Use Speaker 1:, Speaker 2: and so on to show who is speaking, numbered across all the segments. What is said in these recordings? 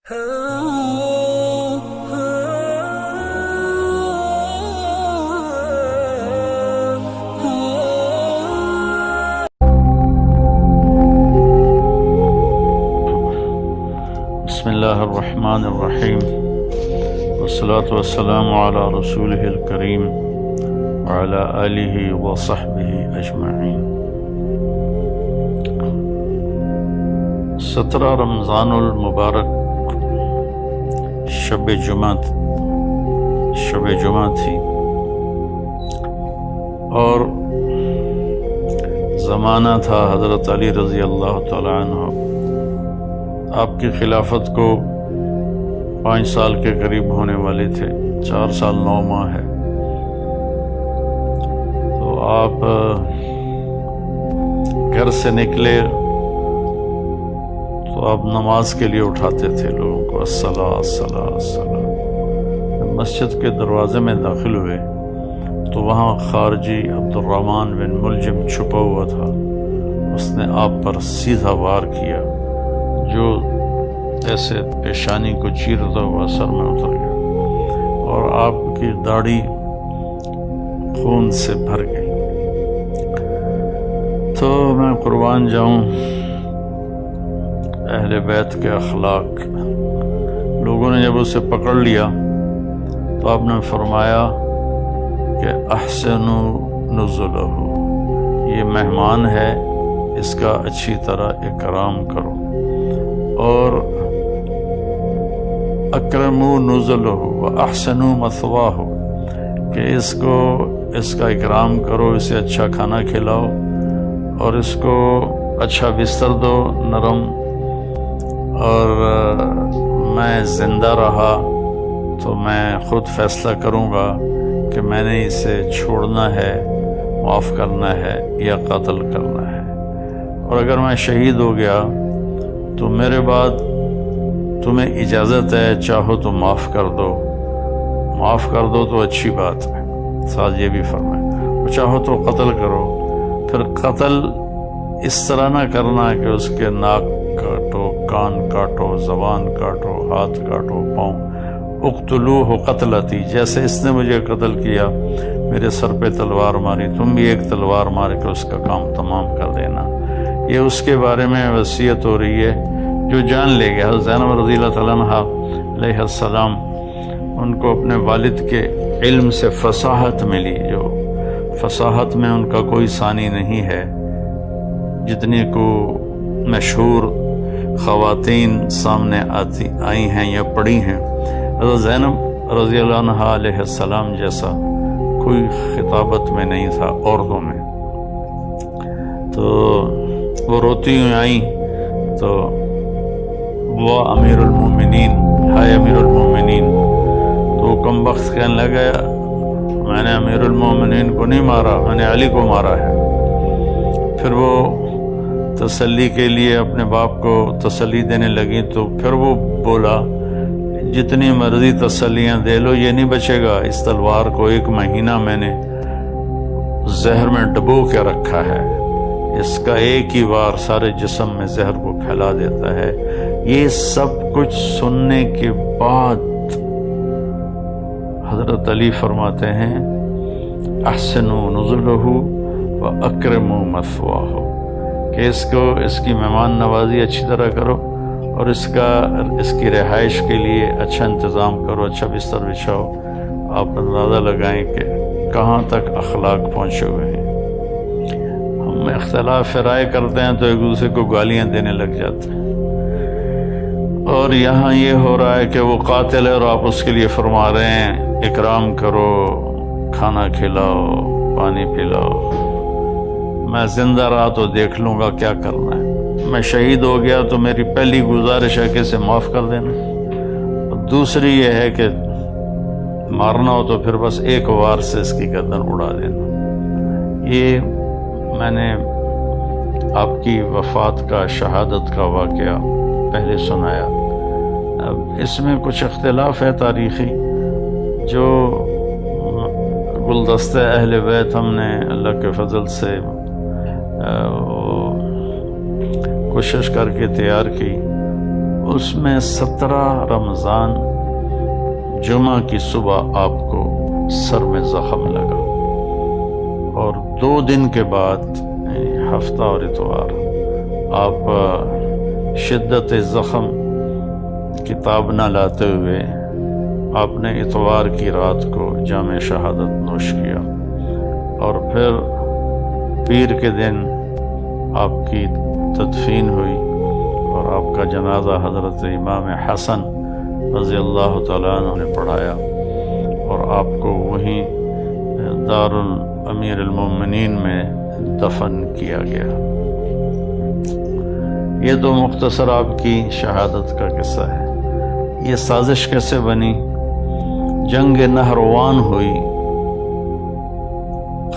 Speaker 1: بسم اللہ الرحمن الرحیم والصلاة والسلام علی رسولہ الکریم وعلی آلہ وصحبہ اجمعین۔ 17 رمضان المبارک شب جمعہ تھی اور زمانہ تھا حضرت علی رضی اللہ تعالی عنہ۔ آپ کی خلافت کو 5 سال کے قریب ہونے والے تھے، 4 سال 9 ماہ ہے۔ تو آپ گھر سے نکلے تو آپ نماز کے لیے اٹھاتے تھے لوگوں کو، الصلاۃ الصلاۃ الصلاۃ۔ مسجد کے دروازے میں داخل ہوئے تو وہاں خارجی عبد الرحمن بن ملجم چھپا ہوا تھا۔ اس نے آپ پر سیدھا وار کیا جو ایسے پیشانی کو چیرتا ہوا سر میں اتر گیا اور آپ کی داڑھی خون سے بھر گئی۔ تو میں قربان جاؤں اہل بیت کے اخلاق۔ لوگوں نے جب اسے پکڑ لیا تو آپ نے فرمایا کہ احسنوا نزلہ، یہ مہمان ہے، اس کا اچھی طرح اکرام کرو، اور اکرموا نزلہ واحسنوا مثواہ، کہ اس کا اکرام کرو، اسے اچھا کھانا کھلاؤ اور اس کو اچھا بستر دو نرم، اور میں زندہ رہا تو میں خود فیصلہ کروں گا کہ میں نے اسے چھوڑنا ہے، معاف کرنا ہے یا قتل کرنا ہے، اور اگر میں شہید ہو گیا تو میرے بعد تمہیں اجازت ہے، چاہو تو معاف کر دو تو اچھی بات ہے، ساتھ یہ بھی فرمائے، چاہو تو قتل کرو۔ پھر قتل اس طرح نہ کرنا کہ اس کے ناک کاٹو، کان کاٹو، زبان کاٹو، ہاتھ کاٹو، پاؤں۔ اقتلوہ قتلتی، جیسے اس نے مجھے قتل کیا، میرے سر پہ تلوار ماری، تم بھی ایک تلوار مار کے اس کا کام تمام کر دینا۔ یہ اس کے بارے میں وصیت ہو رہی ہے جو جان لے گیا۔ حضرت زینب رضی اللہ تعالیٰ عنہ علیہ السلام، ان کو اپنے والد کے علم سے فصاحت ملی، جو فصاحت میں ان کا کوئی ثانی نہیں ہے، جتنی کو مشہور خواتین سامنے آئی ہیں یا پڑھی ہیں، حضرت زینب رضی اللہ عنہ علیہ السلام جیسا کوئی خطابت میں نہیں تھا عورتوں میں۔ تو وہ روتی ہوئی آئیں تو وہ امیر المومنین، ہائے امیر المومنین، تو وہ کم وقت کہنے لگا میں نے امیر المومنین کو نہیں مارا، میں نے علی کو مارا ہے۔ پھر وہ تسلی کے لیے اپنے باپ کو تسلی دینے لگی تو پھر وہ بولا جتنی مرضی تسلیاں دے لو یہ نہیں بچے گا، اس تلوار کو 1 مہینہ میں نے زہر میں ڈبو کے رکھا ہے، اس کا ایک ہی وار سارے جسم میں زہر کو پھیلا دیتا ہے۔ یہ سب کچھ سننے کے بعد حضرت علی فرماتے ہیں احسنوا نزلہ واکرموا مثواہ، کہ اس کی مہمان نوازی اچھی طرح کرو اور اس کی رہائش کے لیے اچھا انتظام کرو، اچھا بستر بچھاؤ۔ آپ اندازہ لگائیں کہ کہاں تک اخلاق پہنچے ہوئے ہیں۔ ہم اختلاف رائے کرتے ہیں تو ایک دوسرے کو گالیاں دینے لگ جاتے ہیں، اور یہاں یہ ہو رہا ہے کہ وہ قاتل ہے اور آپ اس کے لیے فرما رہے ہیں اکرام کرو، کھانا کھلاؤ، پانی پلاؤ۔ میں زندہ رہا تو دیکھ لوں گا کیا کرنا ہے، میں شہید ہو گیا تو میری پہلی گزارش ہے کہ اسے معاف کر دینا، اور دوسری یہ ہے کہ مارنا ہو تو پھر بس 1 وار سے اس کی گردن اڑا دینا۔ یہ میں نے آپ کی وفات کا، شہادت کا واقعہ پہلے سنایا۔ اب اس میں کچھ اختلاف ہے تاریخی، جو گلدستہ اہل بیت ہم نے اللہ کے فضل سے کوشش کر کے تیار کی، اس میں 17 رمضان جمعہ کی صبح آپ کو سر میں زخم لگا، اور 2 دن کے بعد ہفتہ اور اتوار آپ شدت زخم کتاب نہ لاتے ہوئے آپ نے اتوار کی رات کو جام شہادت نوش کیا، اور پھر پیر کے دن آپ کی تدفین ہوئی، اور آپ کا جنازہ حضرت امام حسن رضی اللہ تعالیٰ عنہ نے پڑھایا، اور آپ کو وہیں دار الامیر المومنین میں دفن کیا گیا۔ یہ تو مختصر آپ کی شہادت کا قصہ ہے۔ یہ سازش کیسے بنی؟ جنگ نہروان ہوئی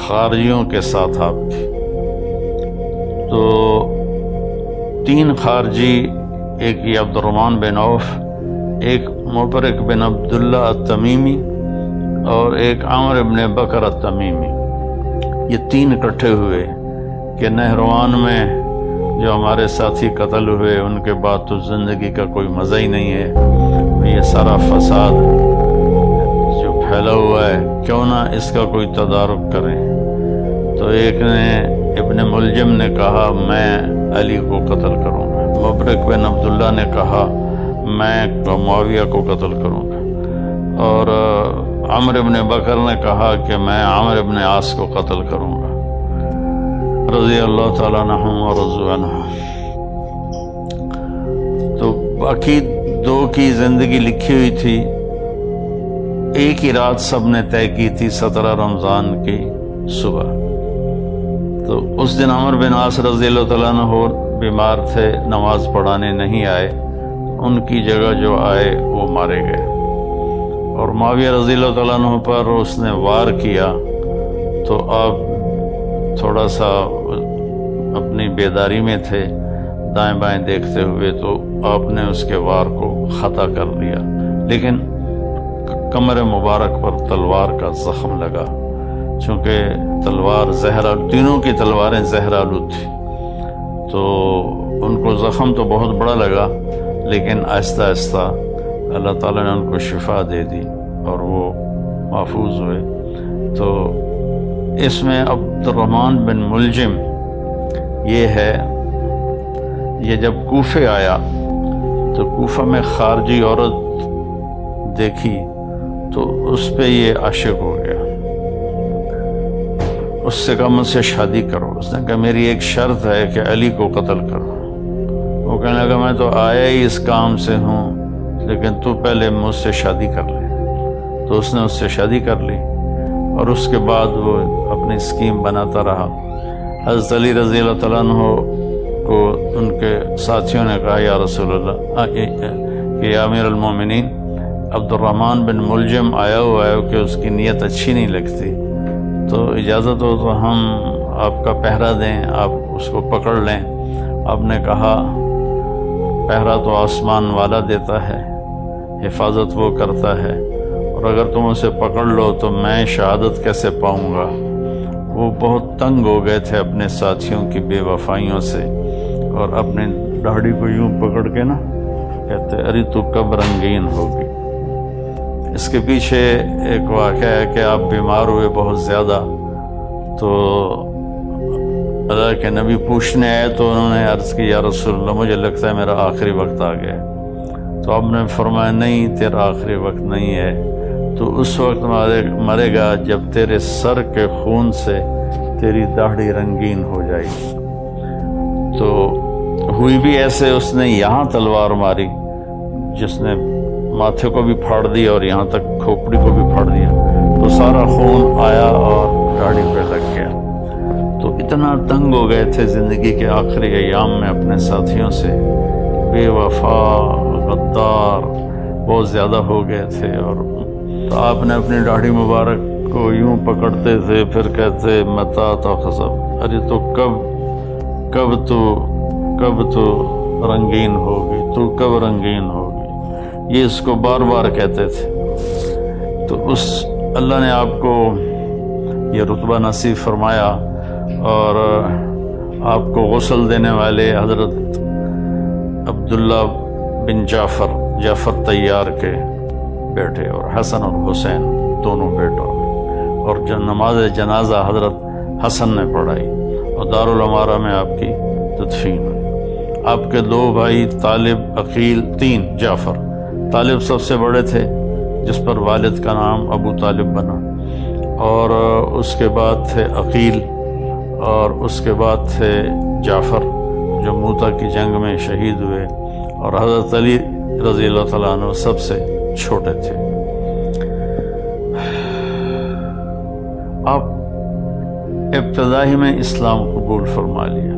Speaker 1: خارجیوں کے ساتھ آپ کی، تو 3 خارجی، ایک یہ عبد الرحمن بن عوف، ایک مبرک بن عبداللہ التمیمی، اور ایک عمر بن بکر التمیمی، یہ 3 اکٹھے ہوئے کہ نہروان میں جو ہمارے ساتھی قتل ہوئے ان کے بعد تو زندگی کا کوئی مزہ ہی نہیں ہے، یہ سارا فساد جو پھیلا ہوا ہے کیوں نہ اس کا کوئی تدارک کریں۔ تو ایک نے ابن ملجم نے کہا میں علی کو قتل کروں گا، مبرک بن عبداللہ نے کہا میں معاویہ کو قتل کروں گا، اور عمر بن بکر نے کہا کہ میں عمر بن عاص کو قتل کروں گا، رضی اللہ تعالیٰ عنہ و رضوا عنہ۔ تو باقی 2 کی زندگی لکھی ہوئی تھی، ایک ہی رات سب نے طے کی تھی 17 رمضان کی صبح۔ تو اس دن عمر بن عاص رضی اللہ تعالیٰ عنہ بیمار تھے، نماز پڑھانے نہیں آئے، ان کی جگہ جو آئے وہ مارے گئے، اور معاویہ رضی اللہ تعالیٰ عنہ پر اس نے وار کیا، تو آپ تھوڑا سا اپنی بیداری میں تھے، دائیں بائیں دیکھتے ہوئے، تو آپ نے اس کے وار کو خطا کر دیا، لیکن کمر مبارک پر تلوار کا زخم لگا، چونکہ تلوار زہر، تینوں کی تلواریں زہر آلود تھی، تو ان کو زخم تو بہت بڑا لگا، لیکن آہستہ آہستہ اللہ تعالیٰ نے ان کو شفا دے دی اور وہ محفوظ ہوئے۔ تو اس میں عبد الرحمن بن ملجم یہ ہے، یہ جب کوفے آیا تو کوفہ میں خارجی عورت دیکھی تو اس پہ یہ عاشق ہو گیا، اس سے کہا مجھ سے شادی کرو۔ اس نے کہا میری ایک شرط ہے کہ علی کو قتل کرو۔ وہ کہنے لگا میں تو آیا ہی اس کام سے ہوں، لیکن تو پہلے مجھ سے شادی کر لے۔ تو اس نے اس سے شادی کر لی، اور اس کے بعد وہ اپنی اسکیم بناتا رہا۔ حضرت علی رضی اللہ تعالیٰ عنہ کو ان کے ساتھیوں نے کہا یا رسول اللہ کہ یا امیر المومنین، عبد الرحمن بن ملجم آیا ہوا ہے کہ اس کی نیت اچھی نہیں لگتی، تو اجازت ہو تو ہم آپ کا پہرا دیں، آپ اس کو پکڑ لیں۔ آپ نے کہا پہرا تو آسمان والا دیتا ہے، حفاظت وہ کرتا ہے، اور اگر تم اسے پکڑ لو تو میں شہادت کیسے پاؤں گا؟ وہ بہت تنگ ہو گئے تھے اپنے ساتھیوں کی بے وفائیوں سے، اور اپنے داڑھی کو یوں پکڑ کے نا کہتے ارے تو کب رنگین ہوگی۔ اس کے پیچھے ایک واقعہ ہے کہ آپ بیمار ہوئے بہت زیادہ، تو اللہ کے نبی پوچھنے آئے تو انہوں نے عرض کی یا رسول اللہ مجھے لگتا ہے میرا آخری وقت آ گیا۔ تو آپ نے فرمایا نہیں، تیرا آخری وقت نہیں ہے، تو اس وقت مرے گا جب تیرے سر کے خون سے تیری داڑھی رنگین ہو جائے گی۔ تو ہوئی بھی ایسے، اس نے یہاں تلوار ماری جس نے ماتھے کو بھی پھاڑ دیا اور یہاں تک کھوپڑی کو بھی پھاڑ دیا، تو سارا خون آیا اور داڑھی پہ لگ گیا۔ تو اتنا تنگ ہو گئے تھے زندگی کے آخری ایام میں اپنے ساتھیوں سے، بے وفا غدار بہت زیادہ ہو گئے تھے، اور تو آپ نے اپنی داڑھی مبارک کو یوں پکڑتے تھے، پھر کہتے متا تخزب، ارے تو کب تو رنگین ہوگی، تو کب رنگین ہوگی، یہ اس کو بار بار کہتے تھے۔ تو اس اللہ نے آپ کو یہ رتبہ نصیب فرمایا، اور آپ کو غسل دینے والے حضرت عبداللہ بن جعفر، جعفر طیار کے بیٹے، اور حسن اور حسین دونوں بیٹوں، اور نماز جنازہ حضرت حسن نے پڑھائی، اور دارالعمارہ میں آپ کی تدفین ہوئی۔ آپ کے 2 بھائی طالب، عقیل، 3 جعفر۔ طالب سب سے بڑے تھے، جس پر والد کا نام ابو طالب بنا، اور اس کے بعد تھے عقیل، اور اس کے بعد تھے جعفر جو موتا کی جنگ میں شہید ہوئے، اور حضرت علی رضی اللہ تعالیٰ عنہ سب سے چھوٹے تھے۔ آپ ابتدائی میں اسلام قبول فرما لیا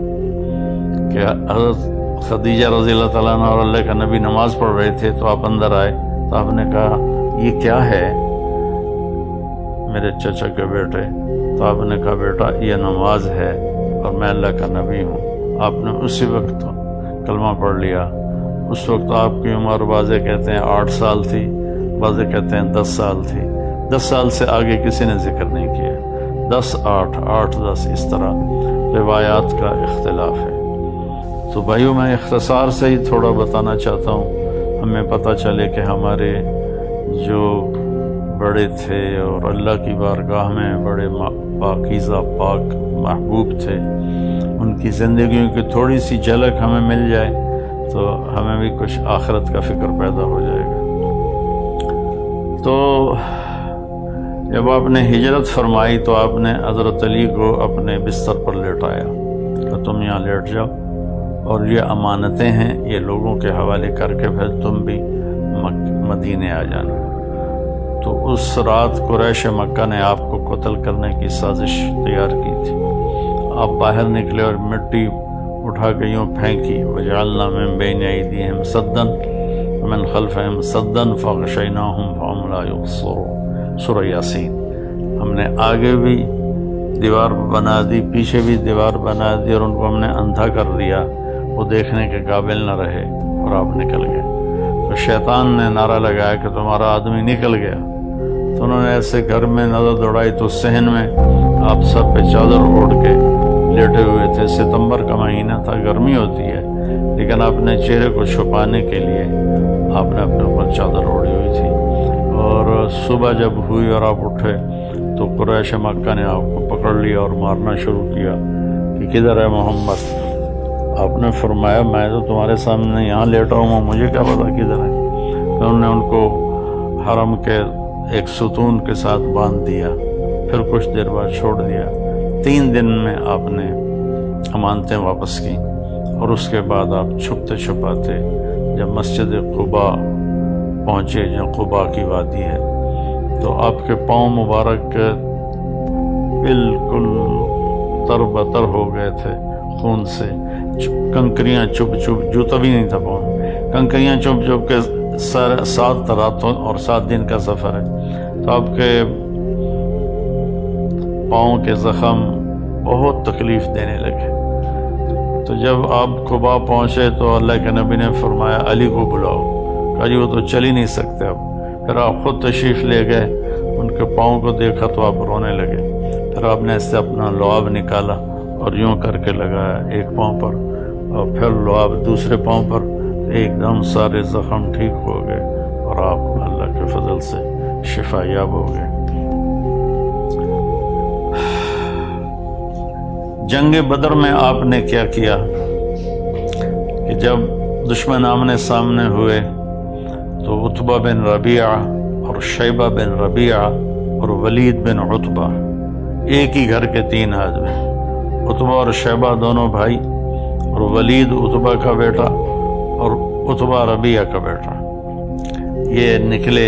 Speaker 1: کہ حضرت خدیجہ رضی اللہ تعالیٰ عنہ اور اللہ کا نبی نماز پڑھ رہے تھے، تو آپ اندر آئے، تو آپ نے کہا یہ کیا ہے میرے چچا کے بیٹے؟ تو آپ نے کہا بیٹا یہ نماز ہے اور میں اللہ کا نبی ہوں۔ آپ نے اسی وقت کلمہ پڑھ لیا۔ اس وقت آپ کی عمر بعضے کہتے ہیں 8 سال تھی، بعضے کہتے ہیں 10 سال تھی۔ 10 سال سے آگے کسی نے ذکر نہیں کیا، 10 8 8 10 اس طرح روایات کا اختلاف ہے۔ تو بھائیوں میں اختصار سے ہی تھوڑا بتانا چاہتا ہوں، ہمیں پتہ چلے کہ ہمارے جو بڑے تھے اور اللہ کی بارگاہ میں بڑے پاکیزہ پاک محبوب تھے، ان کی زندگیوں کی تھوڑی سی جھلک ہمیں مل جائے تو ہمیں بھی کچھ آخرت کا فکر پیدا ہو جائے گا۔ تو جب آپ نے ہجرت فرمائی تو آپ نے حضرت علی کو اپنے بستر پر لیٹایا کہ تم یہاں لیٹ جاؤ، اور یہ امانتیں ہیں، یہ لوگوں کے حوالے کر کے پھر تم بھی مدینے آ جانا۔ تو اس رات قریش مکہ نے آپ کو قتل کرنے کی سازش تیار کی تھی۔ آپ باہر نکلے اور مٹی اٹھا کے یوں پھینکی، وجعلنا من بین ایدیہم سدا ومن خلفہم سدا فغشیناہم فہم لا یبصرون، سورہ یاسین۔ ہم نے آگے بھی دیوار بنا دی، پیچھے بھی دیوار بنا دی، اور ان کو ہم نے اندھا کر دیا، وہ دیکھنے کے قابل نہ رہے اور آپ نکل گئے۔ تو شیطان نے نعرہ لگایا کہ تمہارا آدمی نکل گیا، تو انہوں نے ایسے گھر میں نظر دوڑائی تو صحن میں آپ سب پہ چادر اوڑھ کے لیٹے ہوئے تھے۔ ستمبر کا مہینہ تھا، گرمی ہوتی ہے، لیکن اپنے چہرے کو چھپانے کے لیے آپ نے اپنے اوپر چادر اوڑھی ہوئی تھی۔ اور صبح جب ہوئی اور آپ اٹھے تو قریش مکہ نے آپ کو پکڑ لیا اور مارنا شروع کیا کہ کدھر ہے محمد؟ آپ نے فرمایا میں تو تمہارے سامنے یہاں لیٹا ہوں، مجھے کیا پتا کدھر ہے؟ تو انہوں نے ان کو حرم کے ایک ستون کے ساتھ باندھ دیا، پھر کچھ دیر بعد چھوڑ دیا۔ 3 دن میں آپ نے امانتیں واپس کی، اور اس کے بعد آپ چھپتے چھپاتے جب مسجد قباء پہنچے، جو قباء کی وادی ہے، تو آپ کے پاؤں مبارک بالکل تربتر ہو گئے تھے خون سے، کنکریاں چپ چپ، جوتا بھی نہیں تھا پاؤں، کنکریاں چپ چپ کے 7 راتوں اور 7 دن کا سفر ہے۔ تو آپ کے پاؤں کے زخم بہت تکلیف دینے لگے۔ تو جب آپ قباء پہنچے تو اللہ کے نبی نے فرمایا علی کو بلاؤ، کہا جی وہ تو چل ہی نہیں سکتے اب۔ پھر آپ خود تشریف لے گئے، ان کے پاؤں کو دیکھا تو آپ رونے لگے۔ پھر آپ نے اس سے اپنا لعاب نکالا اور یوں کر کے لگایا ایک پاؤں پر، اور پھر لعاب دوسرے پاؤں پر، ایک دم سارے زخم ٹھیک ہو گئے اور آپ اللہ کے فضل سے شفا یاب ہو گئے۔ جنگ بدر میں آپ نے کیا کیا کہ جب دشمن آمنے سامنے ہوئے تو عتبہ بن ربیعہ اور شیبہ بن ربیعہ اور ولید بن عتبہ، ایک ہی گھر کے 3 آدمی، عتبہ اور شیبہ دونوں بھائی، اور ولید عتبہ کا بیٹا اور عتبہ ربیعہ کا بیٹا، یہ نکلے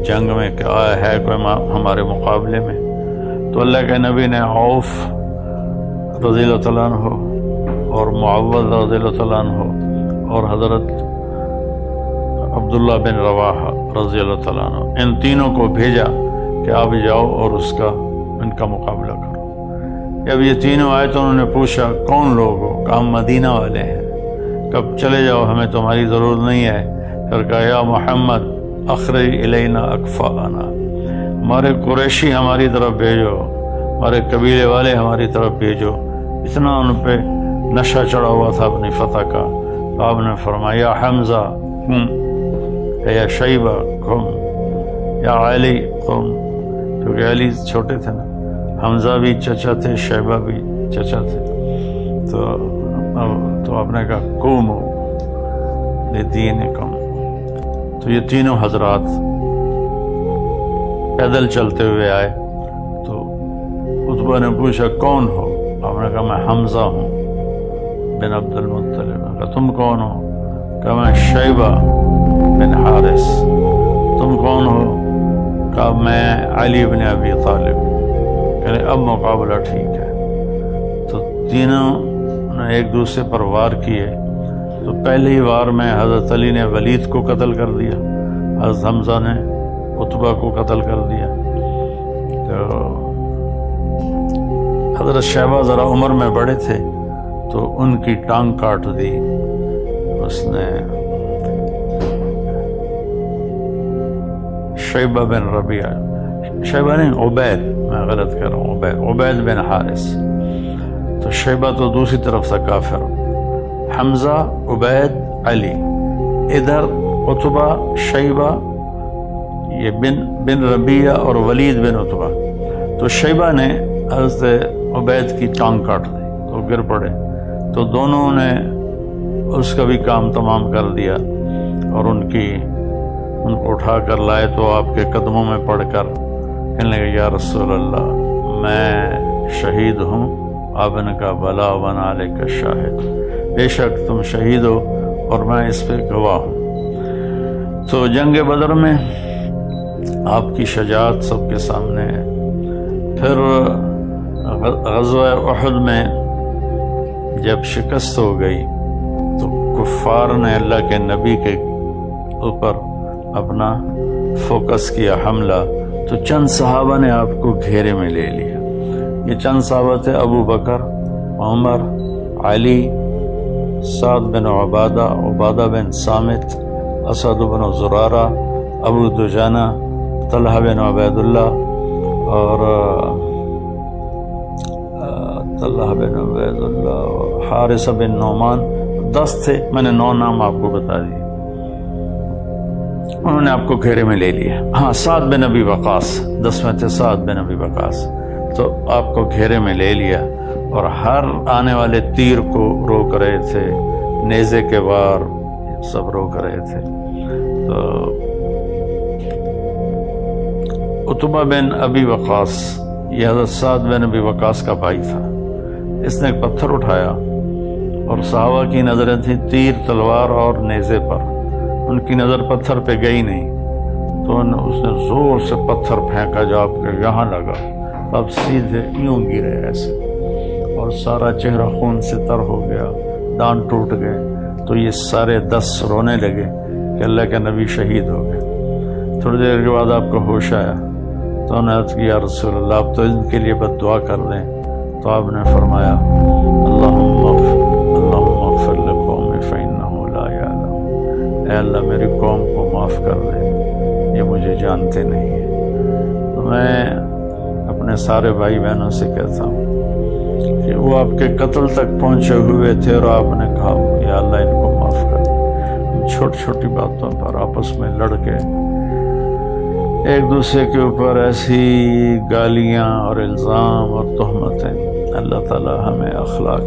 Speaker 1: جنگ میں کہ آیا ہے کوئی ہمارے مقابلے میں۔ تو اللہ کے نبی نے عوف رضی اللہ تعالیٰ عنہ اور معوذ رضی اللہ تعالیٰ عنہ اور حضرت عبداللہ بن رواحہ رضی اللہ تعالیٰ عنہ، ان تینوں کو بھیجا کہ آپ جاؤ اور ان کا مقابلہ کرو۔ جب یہ تینوں آئے تو انہوں نے پوچھا کون لوگ ہو؟ کہا ہم مدینہ والے ہیں۔ کب چلے جاؤ، ہمیں تمہاری ضرورت نہیں ہے۔ پھر کہا یا محمد اخرج الینا اکفاءنا، ہمارے قریشی ہماری طرف بھیجو، ہمارے قبیلے والے ہماری طرف بھیجو۔ اتنا ان پہ نشہ چڑھا ہوا تھا اپنی فتح کا۔ تو آپ نے فرمایا حمزہ قم، یا شیبہ قم، یا علی قم، کیونکہ علی چھوٹے تھے نا، حمزہ بھی چچا تھے، شیبہ بھی چچا تھے، تو آپ نے کہا قوموا لدینکم۔ تو یہ تینوں حضرات پیدل چلتے ہوئے آئے، تو عتبہ نے پوچھا کون ہو؟ آپ نے کہا میں حمزہ ہوں بن عبد المطلب۔ کہا تم کون ہو؟ کہا میں شیبہ بن حارث۔ تم کون ہو؟ کہا میں علی بن ابی طالب۔ کہنے اب مقابلہ ٹھیک ہے۔ تو تینوں نے ایک دوسرے پر وار کیے، تو پہلی وار میں حضرت علی نے ولید کو قتل کر دیا، حضرت حمزہ نے عتبہ کو قتل کر دیا۔ تو حضرت شیبہ ذرا عمر میں بڑے تھے، تو ان کی ٹانگ کاٹ دی اس نے شیبہ بن ربیعہ، شیبہ نہیں عبید، میں غلط کر رہا ہوں، عبید بن حارث۔ تو شیبہ تو دوسری طرف تھا کافر، حمزہ، عبید، علی، ادھر عتبہ، شیبہ، یہ بن ربیعہ اور ولید بن عتبہ۔ تو شیبہ نے حضرت عبید کی ٹانگ کاٹ دی، تو گر پڑے، تو دونوں نے اس کا بھی کام تمام کر دیا، اور ان کو اٹھا کر لائے، تو آپ کے قدموں میں پڑھ کر کہنے لگے یا رسول اللہ میں شہید ہوں۔ آپ نے کہا بلا ونعلیک شاہد، بے شک تم شہید ہو اور میں اس پہ گواہ ہوں۔ تو جنگ بدر میں آپ کی شجاعت سب کے سامنے ہے۔ پھر غزوہ احد میں جب شکست ہو گئی، تو کفار نے اللہ کے نبی کے اوپر اپنا فوکس کیا حملہ، تو چند صحابہ نے آپ کو گھیرے میں لے لیا۔ یہ چند صحابہ تھے ابو بکر، عمر، علی، سعد بن عبادہ بن صامت، اسد بن زرارہ، ابو دجانہ، طلحہ بن عبید اللہ اور حارثہ بن نعمان۔ 10 تھے، میں نے 9 نام آپ کو بتا دیے۔ انہوں نے آپ کو گھیرے میں لے لیا۔ ہاں، سعد بن ابی وقاص 10 میں تھے، سعد بن ابی وقاص، تو آپ کو گھیرے میں لے لیا، اور ہر آنے والے تیر کو روک رہے تھے، نیزے کے وار سب روک رہے تھے۔ تو عتبہ بن ابی وقاص، یہ حضرت سعد بن ابی وقاص کا بھائی تھا، اس نے ایک پتھر اٹھایا، اور صحابہ کی نظریں تھیں تیر، تلوار اور نیزے پر، ان کی نظر پتھر پہ گئی نہیں، تو اس نے زور سے پتھر پھینکا جو آپ کے یہاں لگا، اب سیدھے یوں گرے ایسے، اور سارا چہرہ خون سے تر ہو گیا، دان ٹوٹ گئے۔ تو یہ سارے 10 رونے لگے کہ اللہ کے نبی شہید ہو گئے۔ تھوڑی دیر کے بعد آپ کو ہوش آیا، تو انہوں نے عرض کیا یا رسول اللہ آپ تو ان کے لیے بد دعا کر دیں۔ تو آپ نے فرمایا اللہم اغفر لقومی فإنہم لا یعلمون، اے اللہ میری قوم کو معاف کر دے، یہ مجھے جانتے نہیں ہیں۔ تو میں اپنے سارے بھائی بہنوں سے کہتا ہوں کہ وہ آپ کے قتل تک پہنچے ہوئے تھے، اور آپ نے کہا یا اللہ ان کو معاف کر دے۔ چھوٹی چھوٹی باتوں پر آپس میں لڑ کے ایک دوسرے کے اوپر ایسی گالیاں اور الزام اور تہمتیں، اللہ تعالی ہمیں اخلاق